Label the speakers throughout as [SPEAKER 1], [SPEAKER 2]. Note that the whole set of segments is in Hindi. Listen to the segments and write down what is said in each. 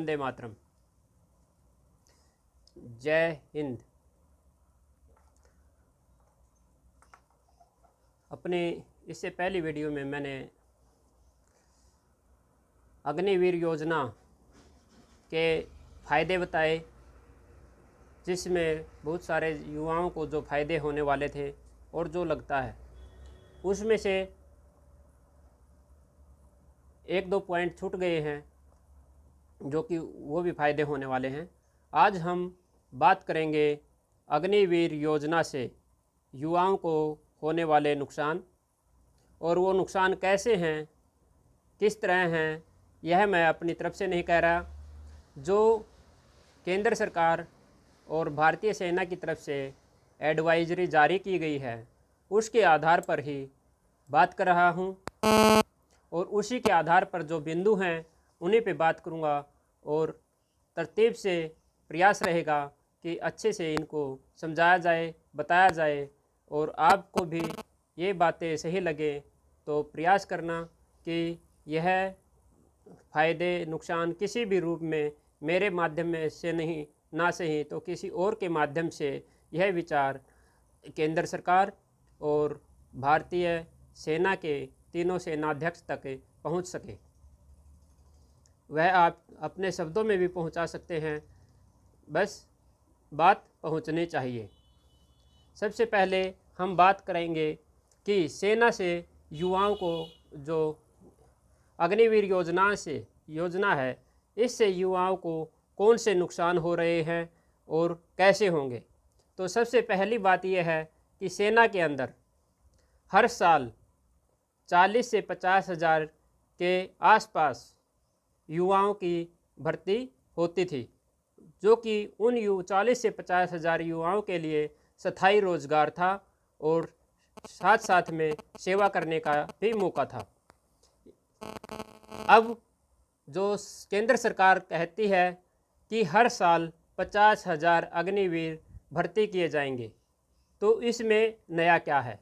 [SPEAKER 1] वंदे मातरम। जय हिंद। अपने इससे पहली वीडियो में मैंने अग्निवीर योजना के फ़ायदे बताए, जिसमें बहुत सारे युवाओं को जो फ़ायदे होने वाले थे और जो लगता है उसमें से एक दो पॉइंट छूट गए हैं जो कि वो भी फ़ायदे होने वाले हैं। आज हम बात करेंगे अग्निवीर योजना से युवाओं को होने वाले नुकसान, और वो नुकसान कैसे हैं, किस तरह हैं, यह मैं अपनी तरफ से नहीं कह रहा। जो केंद्र सरकार और भारतीय सेना की तरफ से एडवाइजरी जारी की गई है उसके आधार पर ही बात कर रहा हूँ, और उसी के आधार पर जो बिंदु हैं उन्हीं पे बात करूँगा, और तरतीब से प्रयास रहेगा कि अच्छे से इनको समझाया जाए, बताया जाए, और आपको भी ये बातें सही लगे तो प्रयास करना कि यह फ़ायदे नुकसान किसी भी रूप में मेरे माध्यम में से नहीं, ना सही तो किसी और के माध्यम से यह विचार केंद्र सरकार और भारतीय सेना के तीनों सेनाध्यक्ष तक पहुंच सके। वह आप अपने शब्दों में भी पहुंचा सकते हैं, बस बात पहुंचनी चाहिए। सबसे पहले हम बात करेंगे कि सेना से युवाओं को जो अग्निवीर योजना है, इससे युवाओं को कौन से नुकसान हो रहे हैं और कैसे होंगे। तो सबसे पहली बात यह है कि सेना के अंदर हर साल 40 से 50 हज़ार के आसपास युवाओं की भर्ती होती थी, जो कि उन 40 से 50 हज़ार युवाओं के लिए स्थायी रोजगार था और साथ साथ में सेवा करने का भी मौका था। अब जो केंद्र सरकार कहती है कि हर साल 50 हज़ार अग्निवीर भर्ती किए जाएंगे, तो इसमें नया क्या है।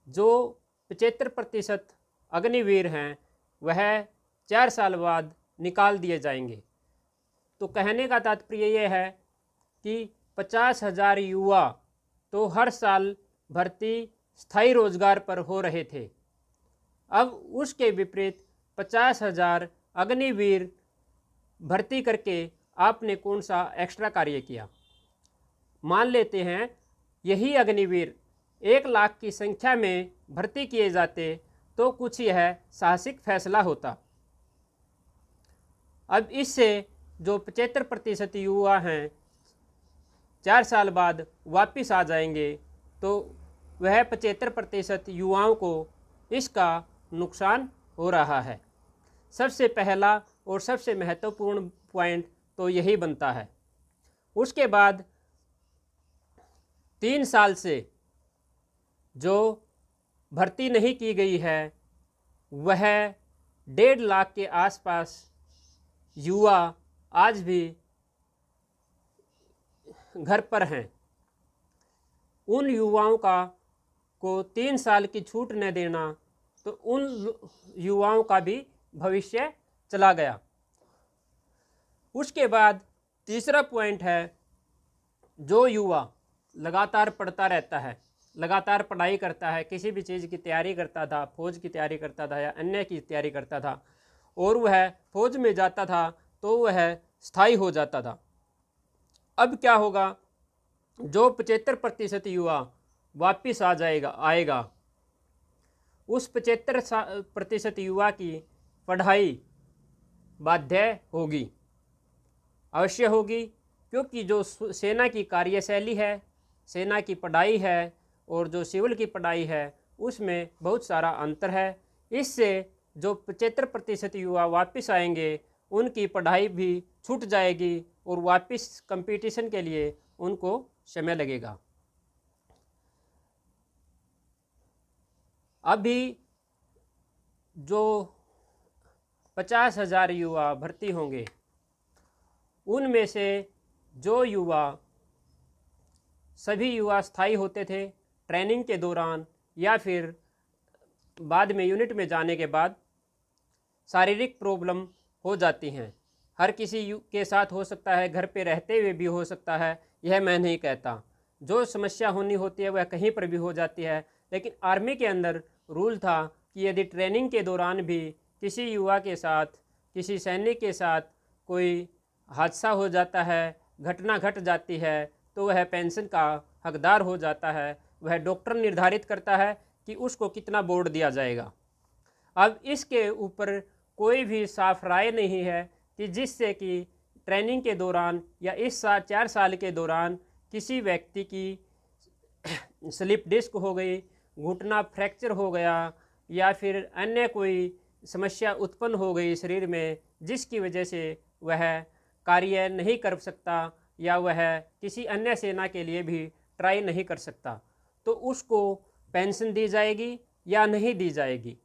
[SPEAKER 1] जो 75% अग्निवीर हैं वह 4 साल बाद निकाल दिए जाएंगे। तो कहने का तात्पर्य यह है कि 50 हज़ार युवा तो हर साल भर्ती स्थायी रोजगार पर हो रहे थे। अब उसके विपरीत 50 हज़ार अग्निवीर भर्ती करके आपने कौन सा एक्स्ट्रा कार्य किया। मान लेते हैं यही अग्निवीर 1 लाख की संख्या में भर्ती किए जाते तो कुछ यह साहसिक फैसला होता। अब इससे जो 75% युवा हैं 4 साल बाद वापस आ जाएंगे, तो वह 75% युवाओं को इसका नुकसान हो रहा है। सबसे पहला और सबसे महत्वपूर्ण पॉइंट तो यही बनता है। उसके बाद 3 साल से जो भर्ती नहीं की गई है वह 1.5 लाख के आसपास युवा आज भी घर पर हैं। उन युवाओं को 3 साल की छूट न देना तो उन युवाओं का भी भविष्य चला गया। उसके बाद तीसरा पॉइंट है, जो युवा लगातार पढ़ता रहता है, लगातार पढ़ाई करता है, किसी भी चीज़ की तैयारी करता था, फौज की तैयारी करता था या अन्य की तैयारी करता था, और वह फौज में जाता था तो वह स्थायी हो जाता था। अब क्या होगा, जो 75% युवा वापस आएगा, उस 75% युवा की पढ़ाई बाध्य होगी, अवश्य होगी, क्योंकि जो सेना की कार्यशैली है, सेना की पढ़ाई है और जो सिविल की पढ़ाई है उसमें बहुत सारा अंतर है। इससे जो 75% युवा वापस आएंगे उनकी पढ़ाई भी छूट जाएगी और वापस कंपटीशन के लिए उनको समय लगेगा। अभी जो 50 हज़ार युवा भर्ती होंगे उनमें से जो युवा सभी युवा स्थायी होते थे ट्रेनिंग के दौरान या फिर बाद में यूनिट में जाने के बाद शारीरिक प्रॉब्लम हो जाती हैं। हर किसी के साथ हो सकता है, घर पे रहते हुए भी हो सकता है, यह मैं नहीं कहता। जो समस्या होनी होती है वह कहीं पर भी हो जाती है। लेकिन आर्मी के अंदर रूल था कि यदि ट्रेनिंग के दौरान भी किसी युवा के साथ, किसी सैनिक के साथ कोई हादसा हो जाता है, घटना घट जाती है, तो वह पेंशन का हकदार हो जाता है। वह डॉक्टर निर्धारित करता है कि उसको कितना बोर्ड दिया जाएगा। अब इसके ऊपर कोई भी साफ राय नहीं है कि जिससे कि ट्रेनिंग के दौरान या इस 4 साल के दौरान किसी व्यक्ति की स्लिप डिस्क हो गई, घुटना फ्रैक्चर हो गया, या फिर अन्य कोई समस्या उत्पन्न हो गई शरीर में, जिसकी वजह से वह कार्य नहीं कर सकता या वह किसी अन्य सेना के लिए भी ट्राई नहीं कर सकता, तो उसको पेंशन दी जाएगी या नहीं दी जाएगी,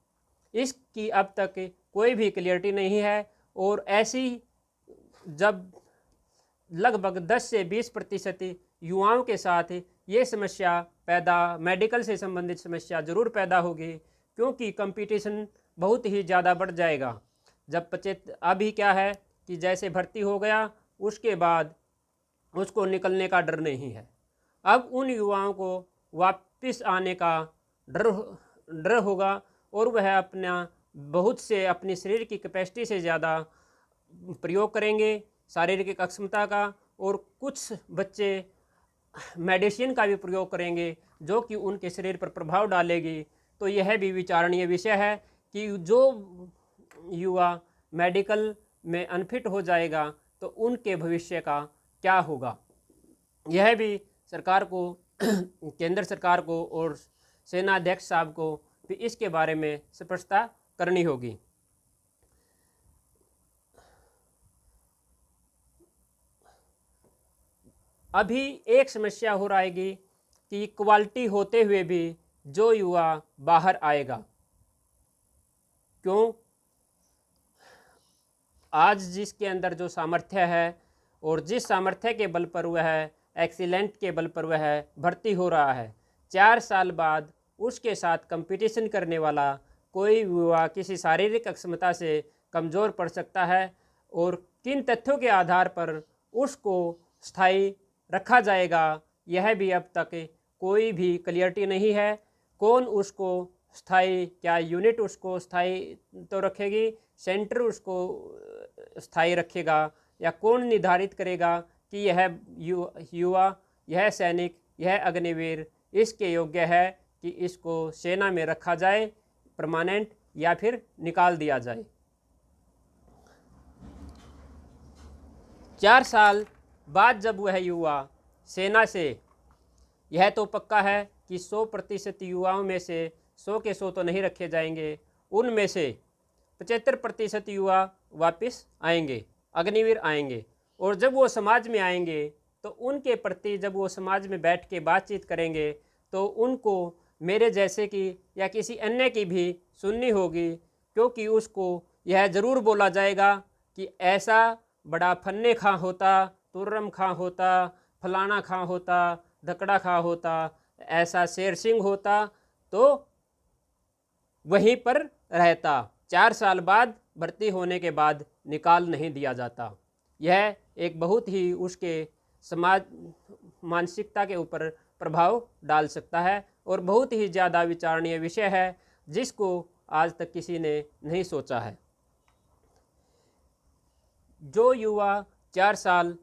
[SPEAKER 1] इसकी अब तक कोई भी क्लियरिटी नहीं है। और ऐसी जब लगभग 10 से 20% युवाओं के साथ ये समस्या मेडिकल से संबंधित समस्या ज़रूर पैदा होगी, क्योंकि कंपटीशन बहुत ही ज़्यादा बढ़ जाएगा। जब अभी क्या है कि जैसे भर्ती हो गया उसके बाद उसको निकलने का डर नहीं है। अब उन युवाओं को वापस आने का डर होगा और वह बहुत से अपनी शरीर की कैपेसिटी से ज़्यादा प्रयोग करेंगे शारीरिक अक्षमता का, और कुछ बच्चे मेडिसिन का भी प्रयोग करेंगे जो कि उनके शरीर पर प्रभाव डालेगी। तो यह भी विचारणीय विषय है कि जो युवा मेडिकल में अनफिट हो जाएगा तो उनके भविष्य का क्या होगा। यह भी सरकार को केंद्र सरकार को और सेना अध्यक्ष साहब को भी इसके बारे में स्पष्टता करनी होगी। अभी एक समस्या हो रहेगी कि क्वालिटी होते हुए भी जो युवा बाहर आएगा, क्यों? आज जिसके अंदर जो सामर्थ्य है और जिस सामर्थ्य के बल पर वह एक्सीलेंट के बल पर वह भर्ती हो रहा है, 4 साल बाद उसके साथ कंपटीशन करने वाला कोई युवा किसी शारीरिक अक्षमता से कमज़ोर पड़ सकता है। और किन तथ्यों के आधार पर उसको स्थायी रखा जाएगा, यह भी अब तक कोई भी क्लियरिटी नहीं है। कौन उसको स्थायी, क्या यूनिट उसको स्थायी तो रखेगी, सेंटर उसको स्थायी रखेगा, या कौन निर्धारित करेगा कि यह युवा, यह सैनिक, यह अग्निवीर इसके योग्य है कि इसको सेना में रखा जाए परमानेंट, या फिर निकाल दिया जाए। 4 साल बाद जब वह युवा सेना से, यह तो पक्का है कि 100% युवाओं में से 100 के 100 तो नहीं रखे जाएंगे, उनमें से 75% युवा वापस आएंगे, अग्निवीर आएंगे। और जब वो समाज में आएंगे तो उनके प्रति जब वो समाज में बैठ के बातचीत करेंगे तो उनको मेरे जैसे की या किसी अन्य की भी सुननी होगी, क्योंकि उसको यह ज़रूर बोला जाएगा कि ऐसा बड़ा फन्ने खां होता, तुर्रम खां होता, फलाना खां होता, धकड़ा खां होता, ऐसा शेर सिंह होता तो वहीं पर रहता, 4 साल बाद भर्ती होने के बाद निकाल नहीं दिया जाता। यह एक बहुत ही उसके समाज मानसिकता के ऊपर प्रभाव डाल सकता है और बहुत ही ज़्यादा विचारणीय विषय है जिसको आज तक किसी ने नहीं सोचा है। जो युवा 4 साल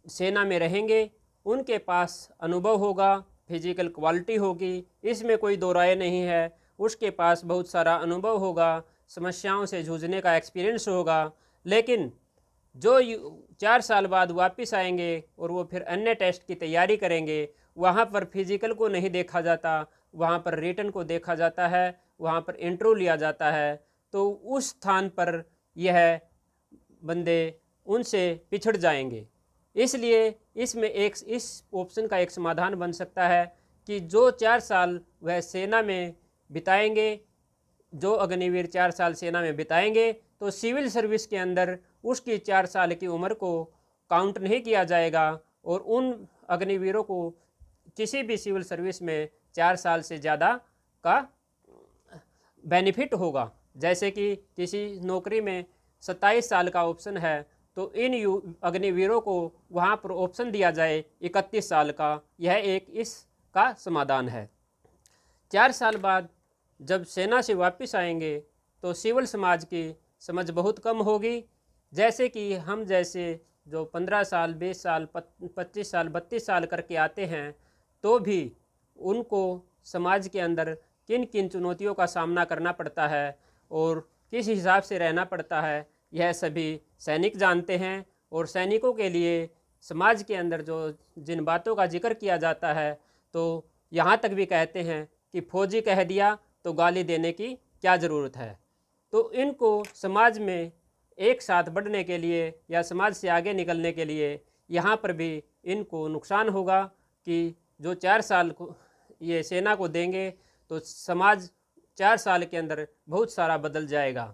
[SPEAKER 1] सेना में रहेंगे उनके पास अनुभव होगा, फिजिकल क्वालिटी होगी, इसमें कोई दो राय नहीं है। उसके पास बहुत सारा अनुभव होगा, समस्याओं से जूझने का एक्सपीरियंस होगा। लेकिन जो 4 साल बाद वापस आएंगे और वो फिर अन्य टेस्ट की तैयारी करेंगे, वहाँ पर फिजिकल को नहीं देखा जाता, वहाँ पर रिटन को देखा जाता है, वहाँ पर इंटरव्यू लिया जाता है। तो उस स्थान पर यह बंदे उनसे पिछड़ जाएंगे। इसलिए इसमें इस ऑप्शन का एक समाधान बन सकता है कि जो 4 साल वह सेना में बिताएंगे, जो अग्निवीर 4 साल सेना में बिताएंगे, तो सिविल सर्विस के अंदर उसकी 4 साल की उम्र को काउंट नहीं किया जाएगा और उन अग्निवीरों को किसी भी सिविल सर्विस में 4 साल से ज़्यादा का बेनिफिट होगा। जैसे कि किसी नौकरी में 27 साल का ऑप्शन है, तो इन अग्निवीरों को वहाँ पर ऑप्शन दिया जाए 31 साल का। यह एक इसका समाधान है। 4 साल बाद जब सेना से वापस आएंगे तो सिविल समाज की समझ बहुत कम होगी। जैसे कि हम जैसे जो 15 साल, 20 साल, 25 साल, 32 साल करके आते हैं, तो भी उनको समाज के अंदर किन किन चुनौतियों का सामना करना पड़ता है और किस हिसाब से रहना पड़ता है, यह सभी सैनिक जानते हैं। और सैनिकों के लिए समाज के अंदर जो जिन बातों का जिक्र किया जाता है, तो यहाँ तक भी कहते हैं कि फौजी कह दिया तो गाली देने की क्या ज़रूरत है। तो इनको समाज में एक साथ बढ़ने के लिए या समाज से आगे निकलने के लिए यहाँ पर भी इनको नुकसान होगा कि जो 4 साल को ये सेना को देंगे तो समाज 4 साल के अंदर बहुत सारा बदल जाएगा।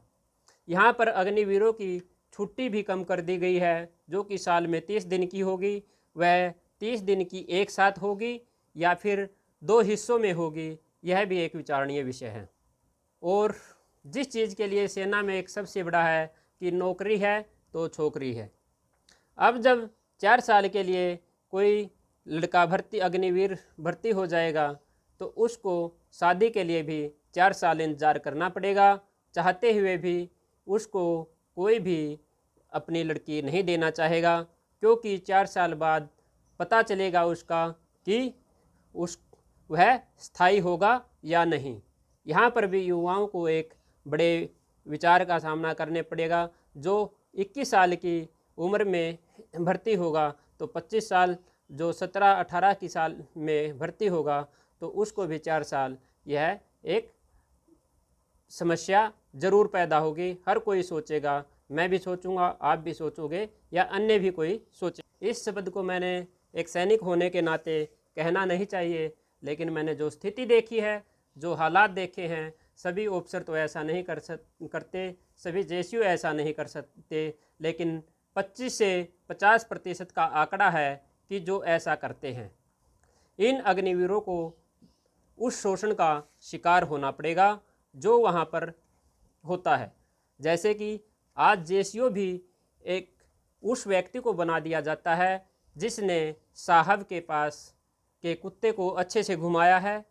[SPEAKER 1] यहाँ पर अग्निवीरों की छुट्टी भी कम कर दी गई है, जो कि साल में 30 दिन की होगी, वह 30 दिन की एक साथ होगी या फिर 2 हिस्सों में होगी, यह भी एक विचारणीय विषय है। और जिस चीज़ के लिए सेना में एक सबसे बड़ा है कि नौकरी है तो छोकरी है। अब जब 4 साल के लिए कोई लड़का अग्निवीर भर्ती हो जाएगा तो उसको शादी के लिए भी 4 साल इंतज़ार करना पड़ेगा। चाहते हुए भी उसको कोई भी अपनी लड़की नहीं देना चाहेगा, क्योंकि 4 साल बाद पता चलेगा उसका कि वह स्थायी होगा या नहीं। यहाँ पर भी युवाओं को एक बड़े विचार का सामना करने पड़ेगा। जो 21 साल की उम्र में भर्ती होगा तो 25 साल, जो 17-18 की साल में भर्ती होगा तो उसको भी 4 साल, यह एक समस्या ज़रूर पैदा होगी। हर कोई सोचेगा, मैं भी सोचूंगा, आप भी सोचोगे या अन्य भी कोई सोचे। इस शब्द को मैंने एक सैनिक होने के नाते कहना नहीं चाहिए, लेकिन मैंने जो स्थिति देखी है, जो हालात देखे हैं, सभी ऑफिसर तो ऐसा नहीं करते, सभी जेसीओ ऐसा नहीं कर सकते, लेकिन 25 से 50% का आंकड़ा है कि जो ऐसा करते हैं। इन अग्निवीरों को उस शोषण का शिकार होना पड़ेगा जो वहाँ पर होता है। जैसे कि आज जेसीओ भी एक उस व्यक्ति को बना दिया जाता है जिसने साहब के पास के कुत्ते को अच्छे से घुमाया है,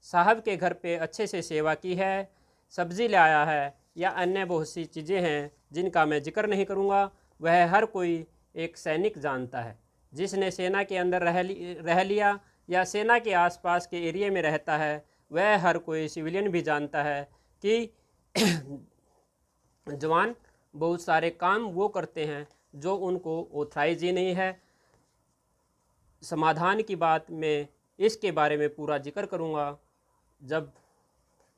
[SPEAKER 1] साहब के घर पे अच्छे से सेवा की है, सब्ज़ी लाया है या अन्य बहुत सी चीज़ें हैं जिनका मैं जिक्र नहीं करूँगा। वह हर कोई एक सैनिक जानता है जिसने सेना के अंदर रह लिया या सेना के आसपास के एरिया में रहता है। वह हर कोई सिविलियन भी जानता है कि जवान बहुत सारे काम वो करते हैं जो उनको ऑथराइज ही नहीं है। समाधान की बात में इसके बारे में पूरा जिक्र करूँगा। जब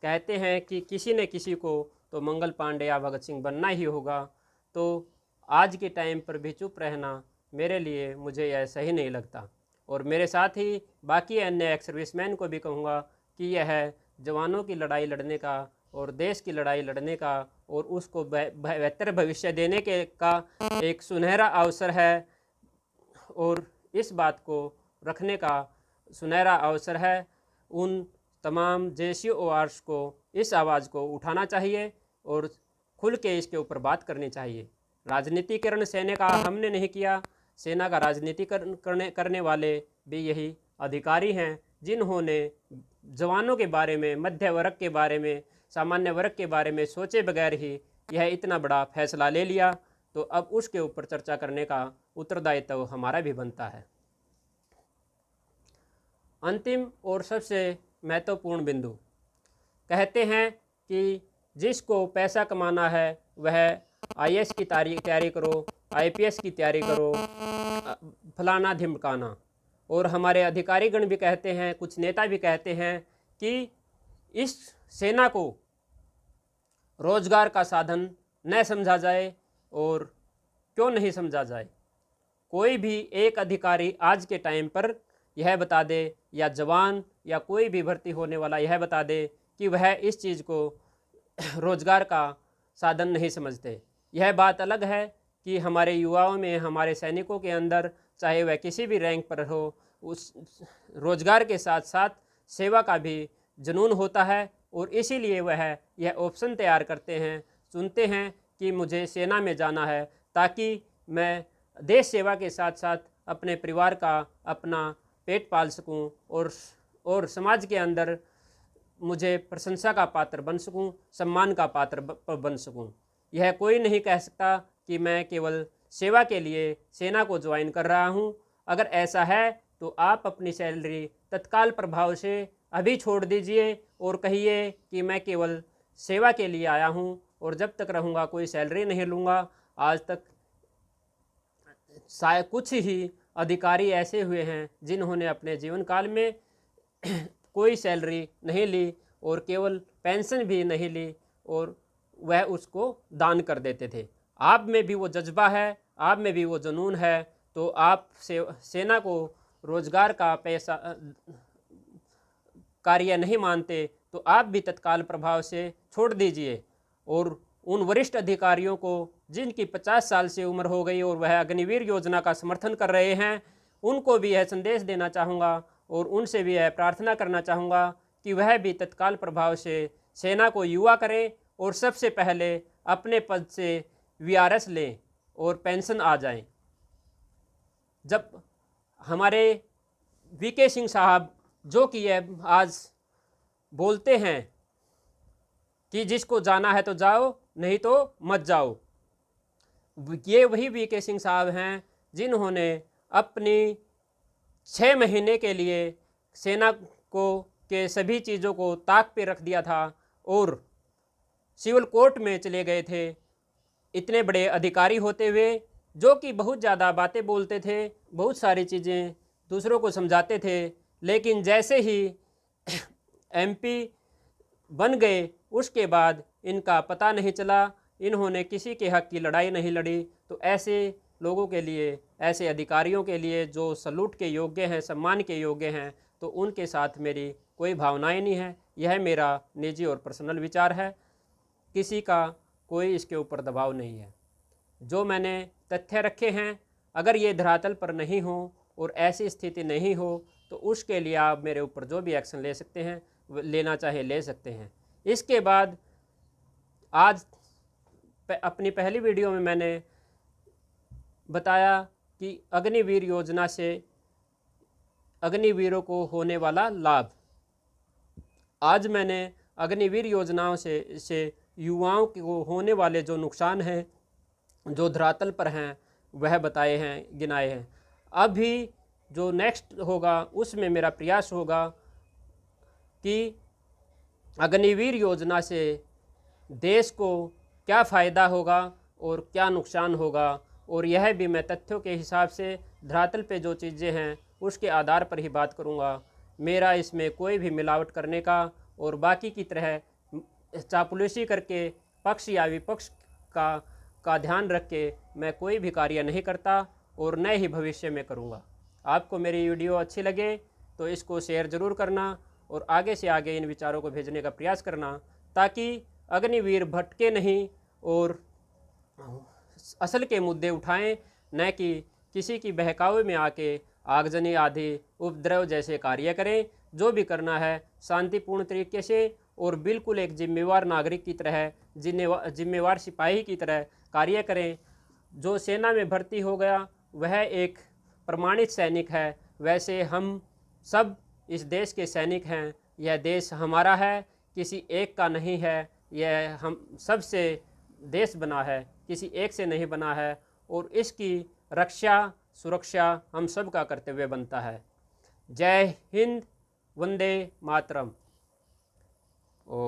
[SPEAKER 1] कहते हैं कि किसी न किसी को तो मंगल पांडे या भगत सिंह बनना ही होगा, तो आज के टाइम पर भी चुप रहना मेरे लिए, मुझे यह सही नहीं लगता। और मेरे साथ ही बाकी अन्य एक्स सर्विसमैन को भी कहूँगा कि यह जवानों की लड़ाई लड़ने का और देश की लड़ाई लड़ने का और उसको बेहतर भविष्य देने के का एक सुनहरा अवसर है, और इस बात को रखने का सुनहरा अवसर है। उन तमाम जेसीओआर्स को इस आवाज़ को उठाना चाहिए और खुल के इसके ऊपर बात करनी चाहिए। राजनीतिकरण सेना का हमने नहीं किया, सेना का राजनीतिकरण करने वाले भी यही अधिकारी हैं जिन्होंने जवानों के बारे में, मध्य वर्ग के बारे में, सामान्य वर्ग के बारे में सोचे बगैर ही यह इतना बड़ा फैसला ले लिया। तो अब उसके ऊपर चर्चा करने का उत्तरदायित्व हमारा भी बनता है। अंतिम और सबसे महत्वपूर्ण बिंदु, कहते हैं कि जिसको पैसा कमाना है वह आईएएस की तैयारी करो, आईपीएस की तैयारी करो, फलाना ढिमकाना। और हमारे अधिकारीगण भी कहते हैं, कुछ नेता भी कहते हैं कि इस सेना को रोजगार का साधन न समझा जाए। और क्यों नहीं समझा जाए? कोई भी एक अधिकारी आज के टाइम पर यह बता दे, या जवान या कोई भी भर्ती होने वाला यह बता दे कि वह इस चीज़ को रोजगार का साधन नहीं समझते। यह बात अलग है कि हमारे युवाओं में, हमारे सैनिकों के अंदर, चाहे वह किसी भी रैंक पर हो, उस रोजगार के साथ साथ सेवा का भी जुनून होता है, और इसीलिए वह यह ऑप्शन तैयार करते हैं, सुनते हैं कि मुझे सेना में जाना है, ताकि मैं देश सेवा के साथ साथ अपने परिवार का, अपना पेट पाल सकूं और समाज के अंदर मुझे प्रशंसा का पात्र बन सकूं, सम्मान का पात्र बन सकूं। यह कोई नहीं कह सकता कि मैं केवल सेवा के लिए सेना को ज्वाइन कर रहा हूं। अगर ऐसा है तो आप अपनी सैलरी तत्काल प्रभाव से अभी छोड़ दीजिए और कहिए कि मैं केवल सेवा के लिए आया हूं और जब तक रहूंगा कोई सैलरी नहीं लूँगा। आज तक शायद कुछ ही अधिकारी ऐसे हुए हैं जिन्होंने अपने जीवन काल में कोई सैलरी नहीं ली और केवल पेंशन भी नहीं ली और वह उसको दान कर देते थे। आप में भी वो जज्बा है, आप में भी वो जुनून है, तो आप सेना को रोजगार का पैसा कार्य नहीं मानते तो आप भी तत्काल प्रभाव से छोड़ दीजिए। और उन वरिष्ठ अधिकारियों को जिनकी 50 साल से उम्र हो गई और वह अग्निवीर योजना का समर्थन कर रहे हैं, उनको भी यह संदेश देना चाहूँगा और उनसे भी यह प्रार्थना करना चाहूँगा कि वह भी तत्काल प्रभाव से सेना को युवा करें और सबसे पहले अपने पद से वीआरएस लें और पेंशन आ जाएं। जब हमारे वीके सिंह साहब जो कि यह आज बोलते हैं कि जिसको जाना है तो जाओ, नहीं तो मत जाओ, ये वही वीके सिंह साहब हैं जिन्होंने अपनी 6 महीने के लिए सेना को के सभी चीज़ों को ताक पे रख दिया था और सिविल कोर्ट में चले गए थे। इतने बड़े अधिकारी होते हुए जो कि बहुत ज़्यादा बातें बोलते थे, बहुत सारी चीज़ें दूसरों को समझाते थे, लेकिन जैसे ही एमपी बन गए उसके बाद इनका पता नहीं चला, इन्होंने किसी के हक की लड़ाई नहीं लड़ी। तो ऐसे लोगों के लिए, ऐसे अधिकारियों के लिए जो सलूट के योग्य हैं, सम्मान के योग्य हैं, तो उनके साथ मेरी कोई भावनाएं नहीं है। यह मेरा निजी और पर्सनल विचार है, किसी का कोई इसके ऊपर दबाव नहीं है। जो मैंने तथ्य रखे हैं, अगर ये धरातल पर नहीं हो और ऐसी स्थिति नहीं हो तो उसके लिए आप मेरे ऊपर जो भी एक्शन ले सकते हैं, लेना चाहे ले सकते हैं। इसके बाद आज अपनी पहली वीडियो में मैंने बताया कि अग्निवीर योजना से अग्निवीरों को होने वाला लाभ। आज मैंने अग्निवीर योजनाओं से युवाओं को होने वाले जो नुकसान हैं, जो धरातल पर हैं, वह बताए हैं, गिनाए हैं। अभी जो नेक्स्ट होगा उसमें मेरा प्रयास होगा कि अग्निवीर योजना से देश को क्या फ़ायदा होगा और क्या नुकसान होगा, और यह भी मैं तथ्यों के हिसाब से धरातल पे जो चीज़ें हैं उसके आधार पर ही बात करूँगा। मेरा इसमें कोई भी मिलावट करने का और बाकी की तरह चापलूसी करके पक्ष या विपक्ष का ध्यान रख के मैं कोई भी कार्य नहीं करता और न ही भविष्य में करूँगा। आपको मेरी वीडियो अच्छी लगे तो इसको शेयर ज़रूर करना और आगे से आगे इन विचारों को भेजने का प्रयास करना, ताकि अग्निवीर भटके नहीं और असल के मुद्दे उठाएं, न कि किसी की बहकावे में आके आगजनी आदि उपद्रव जैसे कार्य करें। जो भी करना है शांतिपूर्ण तरीके से और बिल्कुल एक जिम्मेवार नागरिक की तरह, जिम्मेवार सिपाही की तरह कार्य करें। जो सेना में भर्ती हो गया वह एक प्रमाणित सैनिक है, वैसे हम सब इस देश के सैनिक हैं। यह देश हमारा है, किसी एक का नहीं है। यह हम सब से देश बना है, किसी एक से नहीं बना है, और इसकी रक्षा सुरक्षा हम सब का कर्तव्य बनता है। जय हिंद, वंदे मातरम। ओ